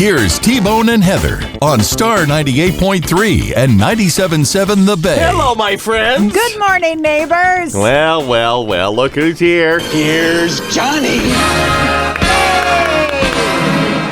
Here's T-Bone and Heather on Star 98.3 and 97.7 The Bay. Hello, my friends. Good morning, neighbors. Well. Look who's here. Here's Johnny.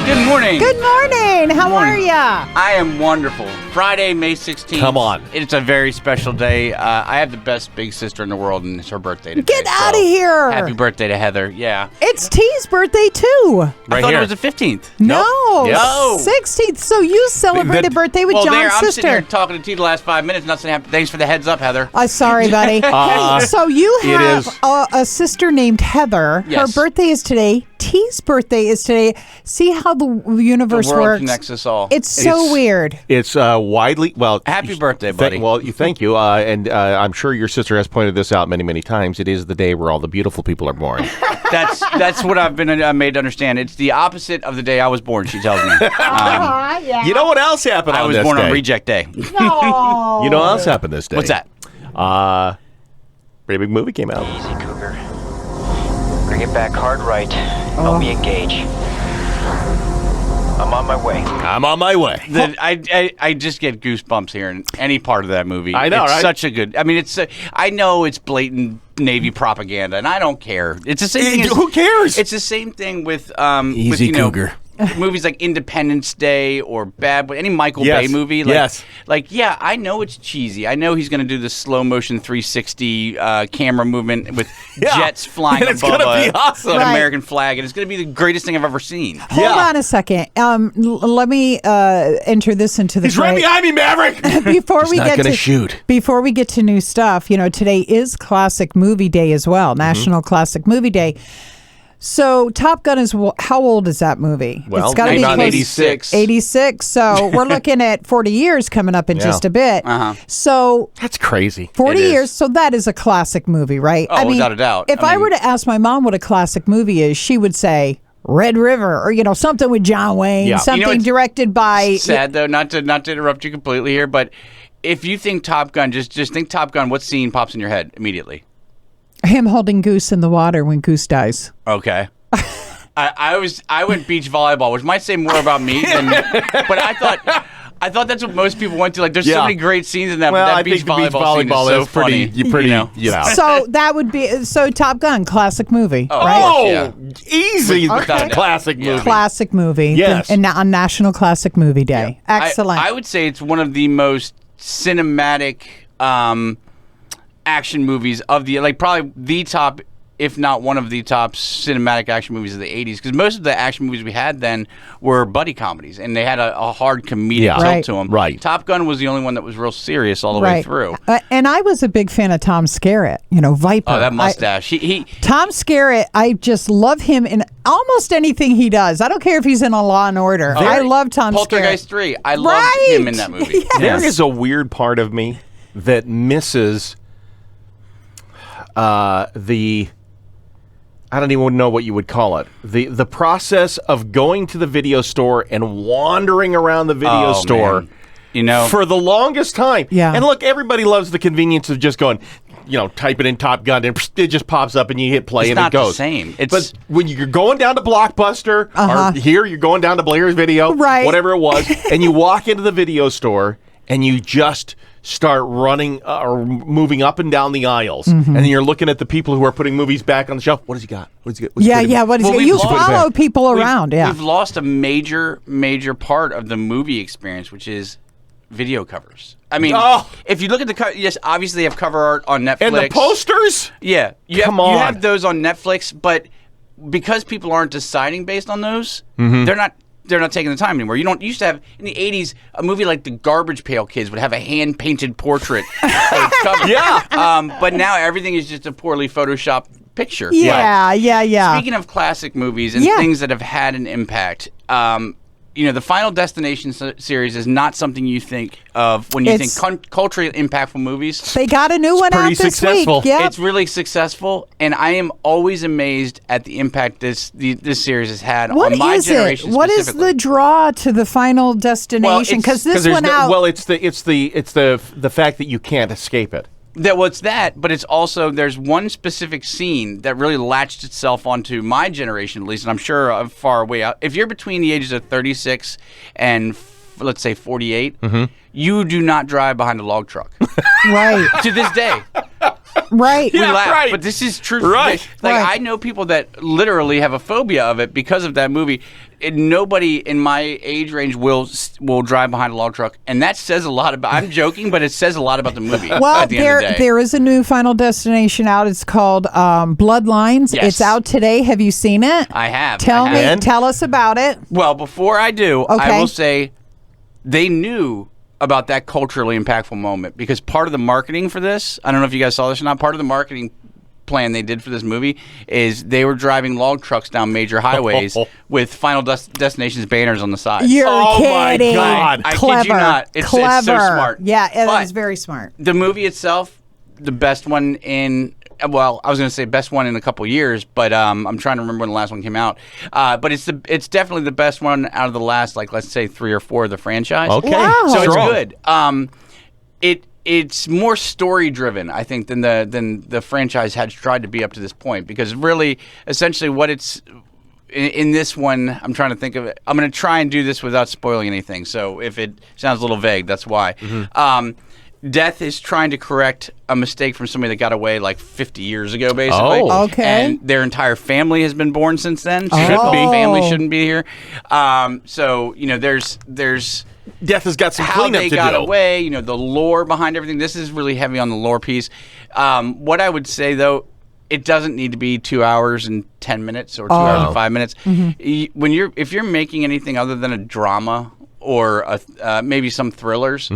Good morning. Good morning. How are ya? I am wonderful. Friday, May 16th. Come on. It's a very special day. I have the best big sister in the world, and it's her birthday today. Get out of here. Happy birthday to Heather. Yeah. It's T's birthday, too. I thought here. it was the 15th. No, No. 16th. So you celebrated birthday with Well, John's I'm sitting here sister. talking to T the last 5 minutes, not saying happy. Thanks for the heads up, Heather. Sorry, buddy. Hey, so you have is. a sister named Heather. Yes. Her birthday is today. T's birthday is today. See how the universe The world works? connects us all. It's so weird. It's widely Happy birthday, buddy. Thank you. And I'm sure your sister has pointed this out many times. It is the day where all the beautiful people are born. That's what I've been made to understand. It's the opposite of the day I was born, she tells me. Yeah. You know what else happened I on was this born day? on reject day. No. You know what else happened this day? What's that? Pretty big movie came out. Easy, Cougar. Bring it back hard right. Help me engage. I'm on my way. I'm on my way. I just get goosebumps hearing any part of that movie. I know, it's right? such a good. I mean, I know it's blatant Navy propaganda, and I don't care. It's the same thing. Who cares? It's the same thing with Easy, with, Cougar. movies like Independence Day or Bad Boy, any Michael Yes. Bay movie. Yes. Yeah, I know it's cheesy. I know he's going to do the slow motion 360 camera movement with Yeah. jets flying And it's above gonna be awesome. an Right. American flag, and it's going to be the greatest thing I've ever seen. Hold on a second. Let me enter this into the He's right fray. behind me, Maverick. Before we not get gonna to shoot. Before we get to new stuff, today is Classic Movie Day as well, National Classic Movie Day. So Top Gun is how old is that movie? Well, it's got to be close- 1986. 86. So we're looking at 40 years coming up in Yeah. just a bit. Uh-huh. So That's crazy. 40 It is. years, so that is a classic movie, right? Oh, without a doubt. If I I mean- were to ask my mom what a classic movie is, she would say Red River or something with John Wayne, Yeah. something it's directed by sad though, not to interrupt you completely here, but if you think Top Gun, just think Top Gun. What scene pops in your head immediately? him holding Goose in the water when Goose dies. Okay. I went beach volleyball, which might say more about me than, but I thought that's what most people went to. Like, there's so Yeah. many great scenes in that. Well, but that I beach think the beach volleyball scene volleyball is so is pretty. funny. Pretty. You know? You know. So that would be Top Gun, classic movie, Oh, right? of course, yeah. Easy. Without a doubt. Classic Yeah. movie. Classic movie. Yes. And on National Classic Movie Day. Excellent. I would say it's one of the most cinematic action movies of probably the top, if not one of the top cinematic action movies of the 80s, because most of the action movies we had then were buddy comedies, and they had a hard comedic Yeah. tilt Right. to them. Right. Top Gun was the only one that was real serious all the way right. through. And I was a big fan of Tom Skerritt, Viper. Oh, that mustache. He Tom Skerritt, I just love him in almost anything he does. I don't care if he's in a Law and Order. I love Tom Poltergeist Skerritt. 3. I loved him in that movie. Yes. There is a weird part of me that misses I don't even know what you would call it. The process of going to the video store and wandering around the video Oh, store man. for the longest time. Yeah. And look, everybody loves the convenience of just going, type it in Top Gun and it just pops up and you hit play It's and not it goes. the same. But when you're going down to Blockbuster or here you're going down to Blair's Video, Right. whatever it was, and you walk into the video store and you just start running or moving up and down the aisles, and then you're looking at the people who are putting movies back on the shelf. What does he got? What does he got? What's he putting- What is Well, it? we've You lost- follow people We've- around, yeah. We've lost a major part of the movie experience, which is video covers. I mean, if you look at the yes, obviously they have cover art on Netflix. And the posters? Yeah. You Come have, on. You have those on Netflix, but because people aren't deciding based on those, Mm-hmm. they're not taking the time anymore. You don't used to have in the 80s a movie like The Garbage Pail Kids would have a hand painted portrait cover. Yeah. But now everything is just a poorly photoshopped picture. Yeah. Speaking of classic movies and Yeah. things that have had an impact, the Final Destination series is not something you think of when you It's- think culturally impactful movies. They got a new one out pretty this successful. week. Yep. It's really successful, and I am always amazed at the impact this series has had What on my is generation. it? What is specifically. the draw to the Final Destination? Because this there's went out. Well, it's the fact that you can't escape it. It's that, but it's also there's one specific scene that really latched itself onto my generation, at least, and I'm sure far away out. If you're between the ages of 36 and let's say 48, you do not drive behind a log truck. Right. To this day. Right. We laugh, right. but this is true. Right. Like Right. I know people that literally have a phobia of it because of that movie. And nobody in my age range will drive behind a log truck, and that says a lot about. I'm joking, but it says a lot about the movie. Well, at the end of the day. there is a new Final Destination out. It's called Bloodlines. Yes. It's out today. Have you seen it? I have. Tell I me. have. Tell us about it. Well, before I do, I Okay. will say they knew about that culturally impactful moment because part of the marketing for this, I don't know if you guys saw this or not, part of the marketing plan they did for this movie is they were driving log trucks down major highways with Final Destination's banners on the side. You're Oh, my kidding. God. I kid Clever. you not. It's so Clever. smart. Yeah, it But is very smart. the movie itself, the best one in, well, I was going to say best one in a couple years, but I'm trying to remember when the last one came out. But it's definitely the best one out of the last, like, let's say 3 or 4 of the franchise. Okay. Wow. So it's Strong. good. It's more story driven, I think, than the franchise had tried to be up to this point. Because really, essentially, what it's in this one, I'm trying to think of it. I'm going to try and do this without spoiling anything. So if it sounds a little vague, that's why. Death is trying to correct a mistake from somebody that got away like 50 years ago, basically. Oh. Okay. And their entire family has been born since then. So Oh. the family shouldn't be here. So there's Death has got some how cleanup they to got do. away, the lore behind everything. This is really heavy on the lore piece. What I would say, though, it doesn't need to be 2 hours and 10 minutes or 2 hours and 5 minutes. If you're making anything other than a drama or maybe some thrillers,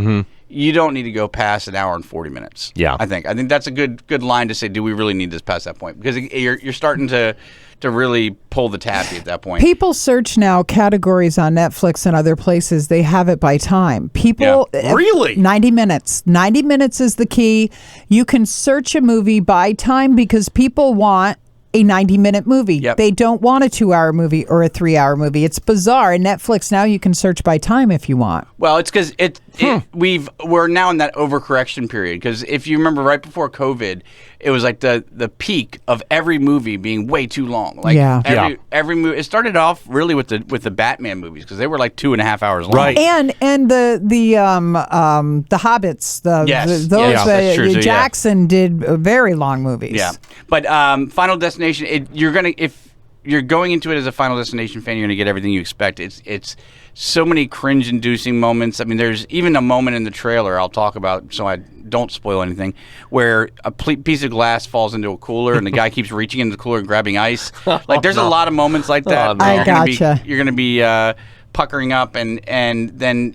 you don't need to go past an hour and 40 minutes. Yeah. I think that's a good line to say. Do we really need this past that point? Because you're starting to really pull the taffy at that point. People search now categories on Netflix and other places. They have it by time. People Really? 90 minutes. 90 minutes is the key. You can search a movie by time because people want a 90-minute movie. Yep. They don't want a 2-hour movie or a 3-hour movie. It's bizarre. And Netflix now you can search by time if you want. Well, it's because we're now in that overcorrection period. Because if you remember, right before COVID, it was like the peak of every movie being way too long. Like Yeah. every movie. It started off really with the Batman movies because they were like 2.5 hours long. Right. And the Hobbits, Yes. those Yes, that's true, too, yeah. Jackson did very long movies. Yeah, but Final Destination, if you're going into it as a Final Destination fan, you're gonna get everything you expect. It's so many cringe-inducing moments. I mean, there's even a moment in the trailer I'll talk about, so I don't spoil anything, where a piece of glass falls into a cooler and the guy keeps reaching into the cooler and grabbing ice. Like, there's a lot of moments like that. Oh, no. I gotcha. You're gonna be puckering up, and then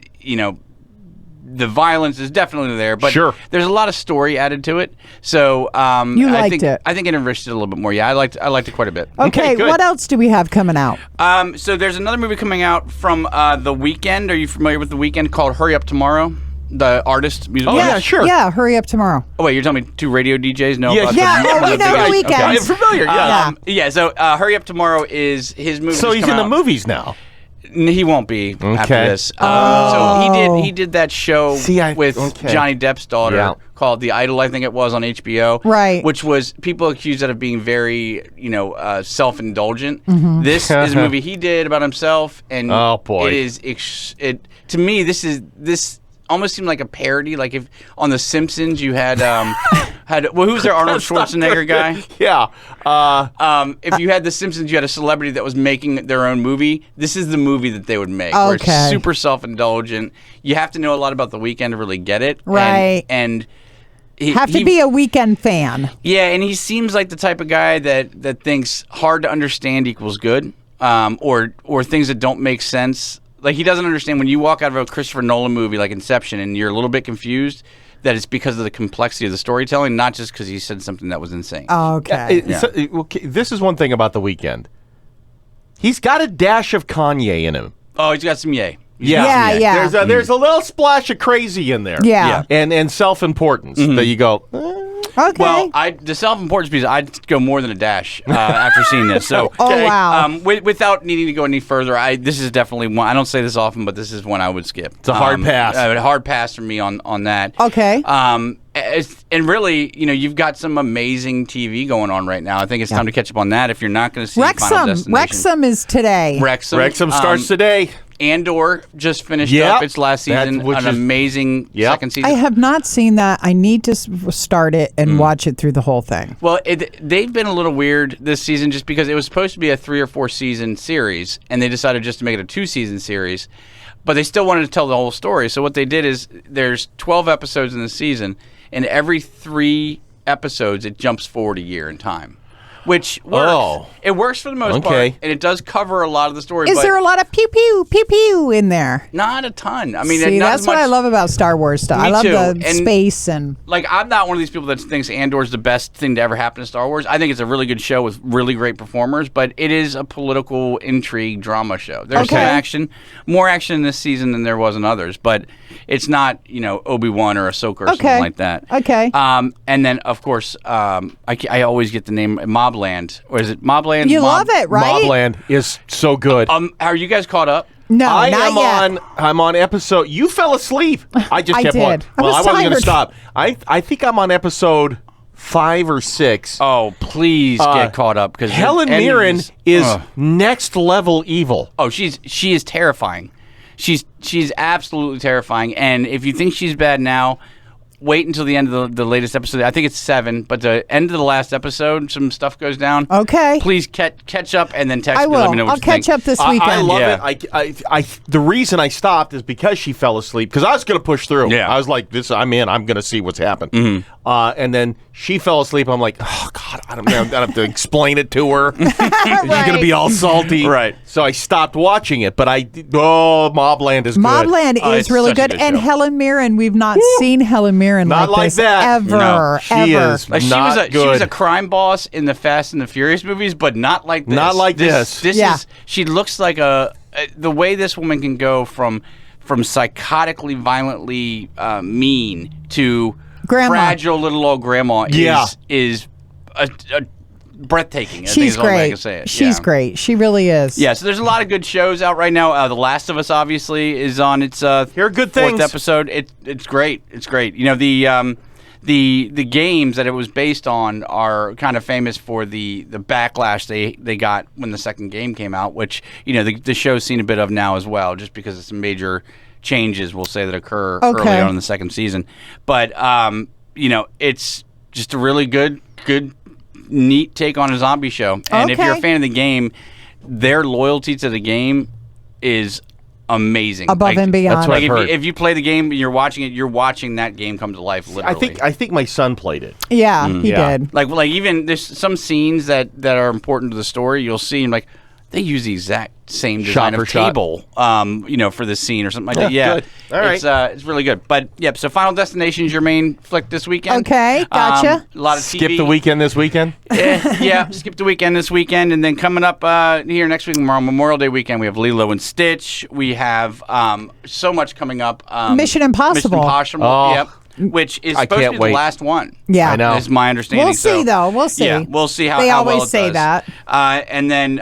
the violence is definitely there, but Sure. there's a lot of story added to it. So You I liked think, it. I think it enriched it a little bit more. Yeah, I liked it quite a bit. Okay, good. what else do we have coming out? So there's another movie coming out from The Weeknd. Are you familiar with The Weeknd? Called Hurry Up Tomorrow. The artist, musical. Oh, yeah, sure. Yeah, hurry up tomorrow. Oh wait, you're telling me 2 radio DJs know Yeah, about yeah, the, oh, we the know big- The Weeknd. I'm familiar, yeah. Yeah. So Hurry Up Tomorrow is his movie. So that's he's come in the out. movies now. He won't be after Okay. this. So he did that show See, with okay. Johnny Depp's daughter Yeah. called The Idol, I think it was, on HBO. Right. Which was people accused that of being very, self-indulgent. Mm-hmm. This is a movie he did about himself, and Oh, boy. it is to me this almost seemed like a parody. Like if on The Simpsons you had who's their Arnold Schwarzenegger guy? Yeah. If you had The Simpsons, you had a celebrity that was making their own movie. This is the movie that they would make. Where Okay. it's super self-indulgent. You have to know a lot about The Weeknd to really get it. Right. And he, Have to be a Weekend fan. Yeah, and he seems like the type of guy that thinks hard to understand equals good, or things that don't make sense. Like, he doesn't understand when you walk out of a Christopher Nolan movie like Inception and you're a little bit confused, that it's because of the complexity of the storytelling, not just because he said something that was insane. Okay. Okay, this is one thing about The Weeknd. He's got a dash of Kanye in him. Oh, he's got some yay. Yeah, yeah. There's a little splash of crazy in there. Yeah. And self-importance that you go, Okay. Well, the self-importance piece, I'd go more than a dash after seeing this. So, Oh, wow. Without needing to go any further, this is definitely one. I don't say this often, but this is one I would skip. It's a hard pass. A hard pass for me on that. Okay. And really, you've got some amazing TV going on right now. I think it's time to catch up on that if you're not going to see Final Destination. Wrexham is today. Wrexham starts today. Andor just finished up its last season. An amazing second season. I have not seen that. I need to start it and watch it through the whole thing. Well, they've been a little weird this season just because it was supposed to be a 3 or 4 season series, and they decided just to make it a 2-season series. But they still wanted to tell the whole story. So what they did is there's 12 episodes in the season, and every 3 episodes it jumps forward a year in time. Which works. Oh. It works for the most part, and it does cover a lot of the story. Is there a lot of pew pew pew pew in there? Not a ton. I mean, see, not that's as much, what I love about Star Wars stuff. I love too. the And space and like I'm not one of these people that thinks Andor's the best thing to ever happen to Star Wars. I think it's a really good show with really great performers, but it is a political intrigue drama show. There's some action, more action in this season than there was in others, but it's not Obi-Wan or Ahsoka or something like that. Okay. And then of course I always get the name Mobland, or is it Mobland? You love it, right? Mobland is so good. Are you guys caught up? No, not yet. I'm on episode. You fell asleep. I just kept on. did. Well, I wasn't going to tired. stop. I think I'm on episode 5 or 6. Oh, please get caught up because Helen Mirren is next level evil. Oh, she is terrifying. She's absolutely terrifying. And if you think she's bad now, wait until the end of the latest episode. I think it's 7, but the end of the last episode, some stuff goes down. Okay. Please catch up and then text I me. will. Let me know what I'll you catch think. up this weekend. I love it. The reason I stopped is because she fell asleep. Because I was going to push through. Yeah. I was like, I'm in. I'm going to see what's happened. And then she fell asleep. I'm like, oh God, I don't have to explain it to her. She's going to be all salty. Right. So I stopped watching it. But Mobland is good. Mobland is it's really such a good. good And show. Helen Mirren, we've not seen Helen Mirren Not like this that. ever. No, she ever. is. Like Not she was good. a crime boss in the Fast and the Furious movies, but not like this. Not like this. This Yeah. is. She looks like the way this woman can go from psychotically, violently mean to Grandma. fragile little old grandma. Yeah. is a breathtaking. I think She's is the only way I great. can say it. She's Yeah. great. She really is. Yeah, so there's a lot of good shows out right now. The Last of Us obviously is on its Hear good 4th things. episode. It's great. It's great. The games that it was based on are kind of famous for the backlash they got when the second game came out, which the show's seen a bit of now as well, just because of some major changes we'll say that occur early on in the second season. But it's just a really good neat take on a zombie show. And if you're a fan of the game, their loyalty to the game is amazing. Above and beyond. That's what Like I've heard. if you play the game, you're watching it. You're watching that game come to life. Literally, I think my son played it. Yeah, he Yeah. did. like even there's some scenes that are important to the story. You'll see, and like they use the exact same design for of shot. table, for the scene or something like that. Yeah, good. All right. it's really good. But yep. So Final Destination is your main flick this weekend. Okay, gotcha. A lot of Skip TV. the weekend this weekend. Yeah, skip the weekend this weekend, and then coming up here next week, Memorial Day weekend, we have Lilo and Stitch. We have so much coming up. Mission Impossible. Mission Impossible. Oh. Yep. Which is I supposed to can't be wait. the last one. Yeah. I know. Is my understanding. We'll see, though. We'll see. Yeah, we'll see how They how always well it say does. that. And then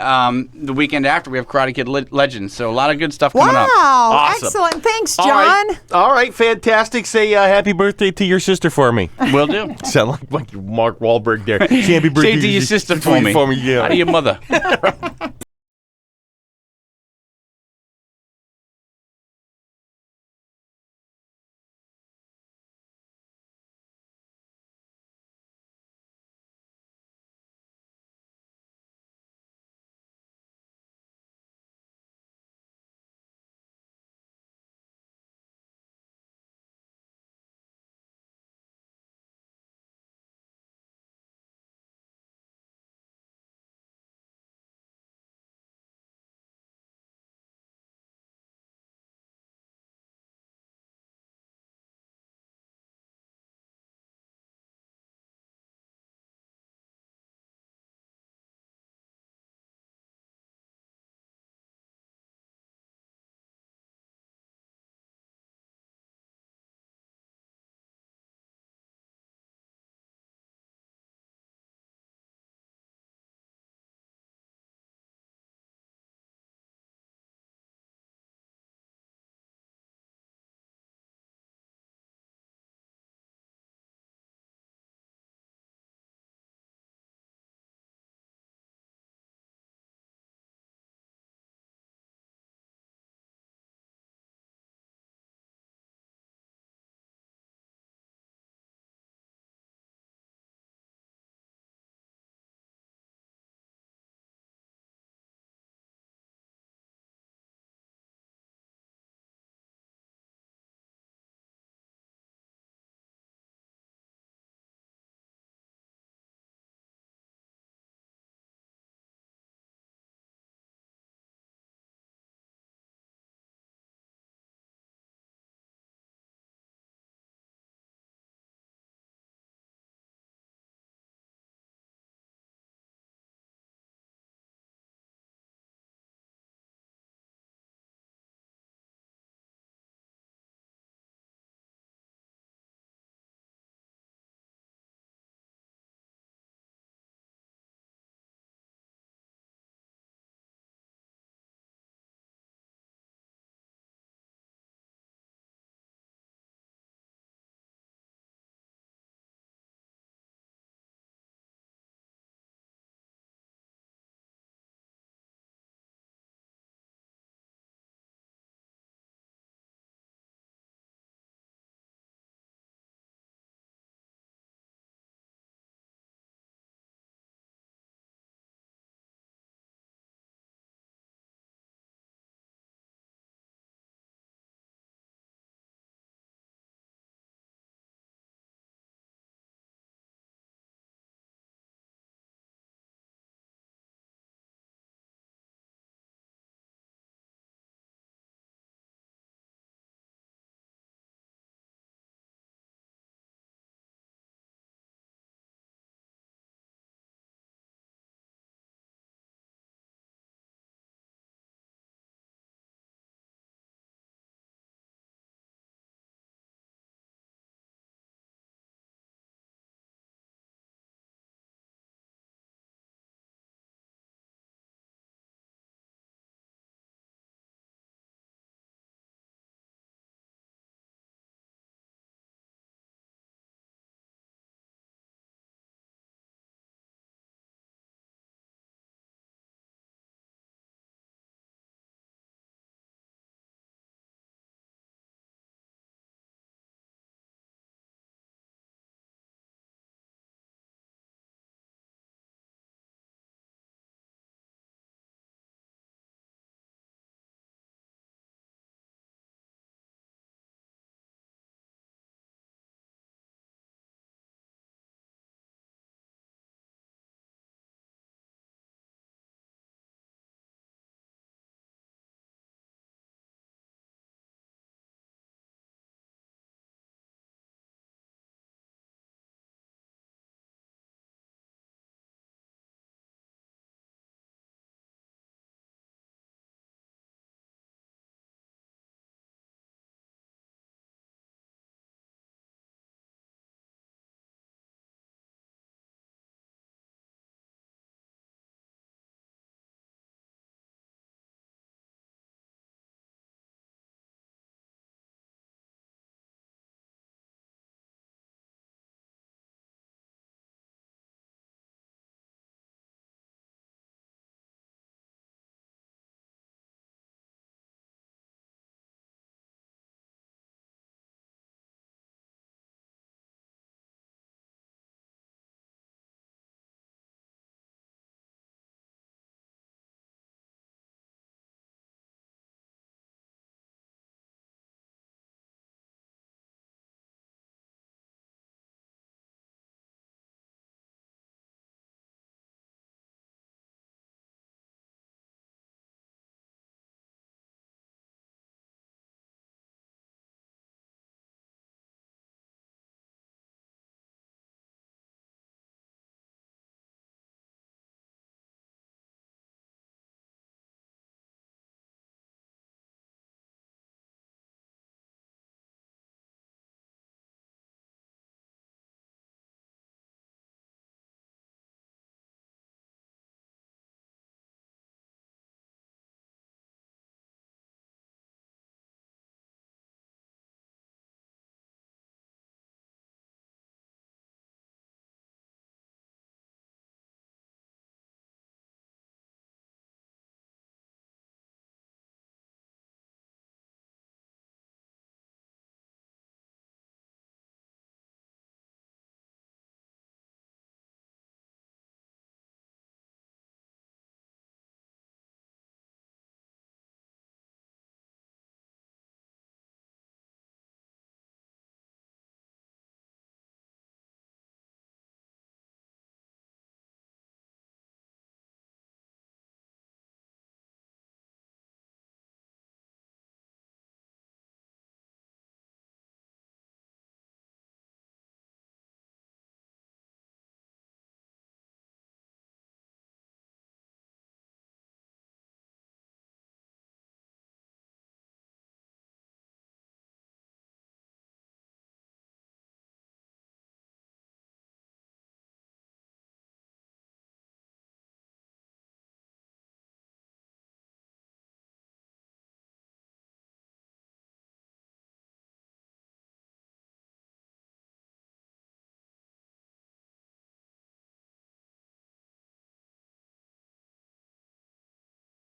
the weekend after, we have Karate Kid Legends. So a lot of good stuff coming Wow. up. Awesome. Excellent. Thanks, All John. right. All right, fantastic. Say happy birthday to your sister for me. Will do. Sound like Mark Wahlberg there. Say happy birthday Say to your sister for me. Yeah. How do your mother?